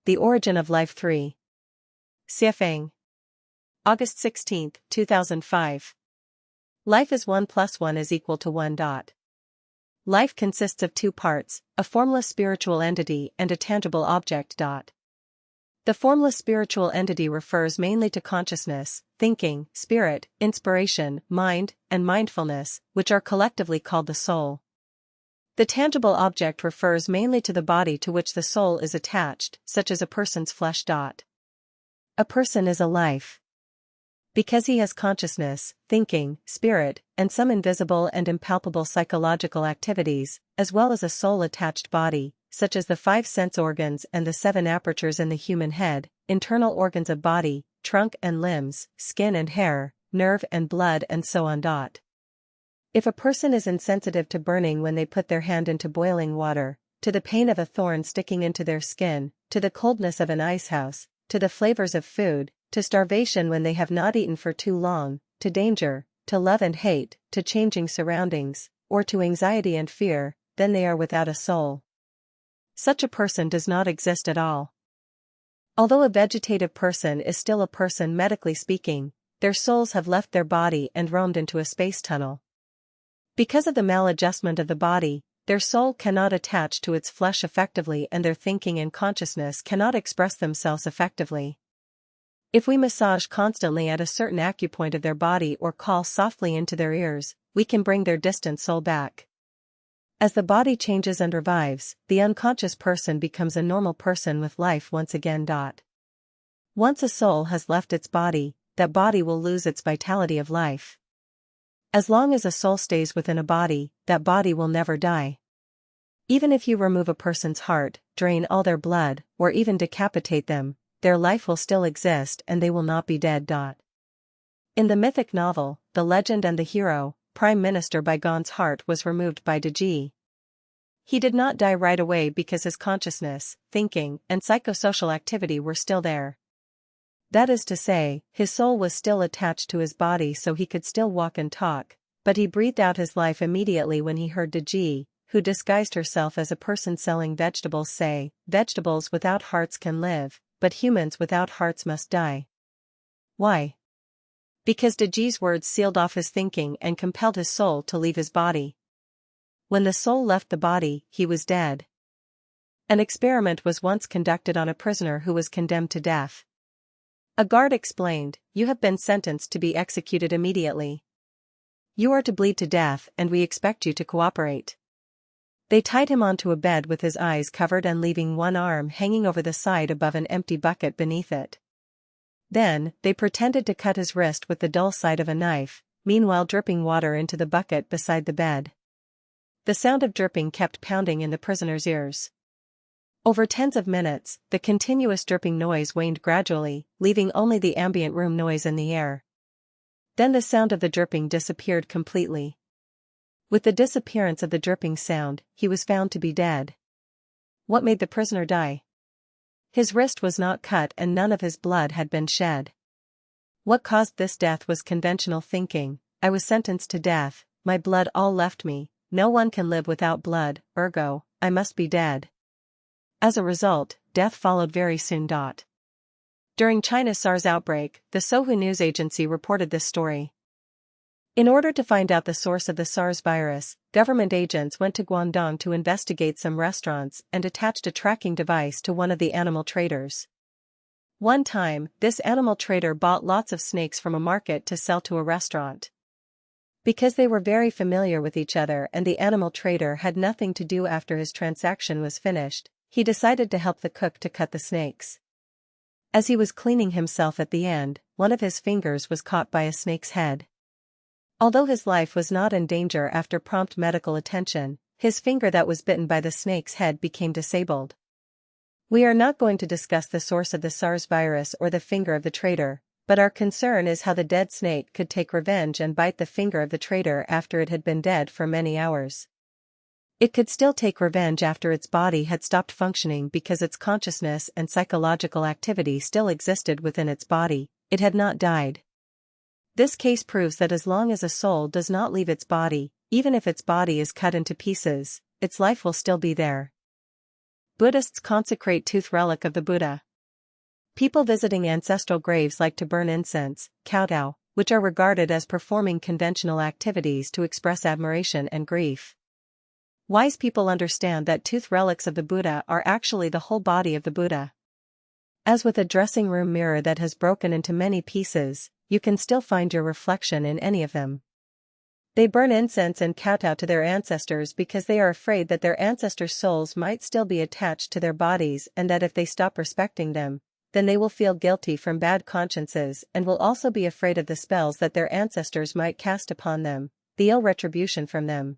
The Origin of Life 3. Xiefeng. August 16, 2005. Life is 1 plus 1 is equal to 1. Life consists of two parts, a formless spiritual entity and a tangible object. The formless spiritual entity refers mainly to consciousness, thinking, spirit, inspiration, mind, and mindfulness, which are collectively called the soul. The tangible object refers mainly to the body to which the soul is attached, such as a person's flesh. A person is a life because he has consciousness, thinking, spirit, and some invisible and impalpable psychological activities, as well as a soul-attached body, such as the 5 sense organs and the 7 apertures in the human head, internal organs of body, trunk and limbs, skin and hair, nerve and blood, and so on. If a person is insensitive to burning when they put their hand into boiling water, to the pain of a thorn sticking into their skin, to the coldness of an icehouse, to the flavors of food, to starvation when they have not eaten for too long, to danger, to love and hate, to changing surroundings, or to anxiety and fear, then they are without a soul. Such a person does not exist at all. Although a vegetative person is still a person medically speaking, their souls have left their body and roamed into a space tunnel. Because of the maladjustment of the body, their soul cannot attach to its flesh effectively and their thinking and consciousness cannot express themselves effectively. If we massage constantly at a certain acupoint of their body or call softly into their ears, we can bring their distant soul back. As the body changes and revives, the unconscious person becomes a normal person with life once again. Once a soul has left its body, that body will lose its vitality of life. As long as a soul stays within a body, that body will never die. Even if you remove a person's heart, drain all their blood, or even decapitate them, their life will still exist and they will not be dead. In the mythic novel, The Legend and the Hero, Prime Minister Baigon's heart was removed by Deji. He did not die right away because his consciousness, thinking, and psychosocial activity were still there. That is to say, his soul was still attached to his body so he could still walk and talk, but he breathed out his life immediately when he heard Deji, who disguised herself as a person selling vegetables, say, "Vegetables without hearts can live, but humans without hearts must die." Why? Because Deji's words sealed off his thinking and compelled his soul to leave his body. When the soul left the body, he was dead. An experiment was once conducted on a prisoner who was condemned to death. A guard explained, "You have been sentenced to be executed immediately. You are to bleed to death and we expect you to cooperate." They tied him onto a bed with his eyes covered and leaving one arm hanging over the side above an empty bucket beneath it. Then, they pretended to cut his wrist with the dull side of a knife, meanwhile dripping water into the bucket beside the bed. The sound of dripping kept pounding in the prisoner's ears. Over tens of minutes, the continuous dripping noise waned gradually, leaving only the ambient room noise in the air. Then the sound of the dripping disappeared completely. With the disappearance of the dripping sound, he was found to be dead. What made the prisoner die? His wrist was not cut and none of his blood had been shed. What caused this death was conventional thinking. I was sentenced to death, my blood all left me, no one can live without blood, ergo, I must be dead. As a result, death followed very soon. During China's SARS outbreak, the Sohu news agency reported this story. In order to find out the source of the SARS virus, government agents went to Guangdong to investigate some restaurants and attached a tracking device to one of the animal traders. One time, this animal trader bought lots of snakes from a market to sell to a restaurant. Because they were very familiar with each other and the animal trader had nothing to do after his transaction was finished, he decided to help the cook to cut the snakes. As he was cleaning himself at the end, one of his fingers was caught by a snake's head. Although his life was not in danger after prompt medical attention, his finger that was bitten by the snake's head became disabled. We are not going to discuss the source of the SARS virus or the finger of the trader, but our concern is how the dead snake could take revenge and bite the finger of the trader after it had been dead for many hours. It could still take revenge after its body had stopped functioning because its consciousness and psychological activity still existed within its body, it had not died. This case proves that as long as a soul does not leave its body, even if its body is cut into pieces, its life will still be there. Buddhists consecrate tooth relic of the Buddha. People visiting ancestral graves like to burn incense, kowtow, which are regarded as performing conventional activities to express admiration and grief. Wise people understand that tooth relics of the Buddha are actually the whole body of the Buddha. As with a dressing room mirror that has broken into many pieces, you can still find your reflection in any of them. They burn incense and kowtow to their ancestors because they are afraid that their ancestors' souls might still be attached to their bodies and that if they stop respecting them, then they will feel guilty from bad consciences and will also be afraid of the spells that their ancestors might cast upon them, the ill retribution from them.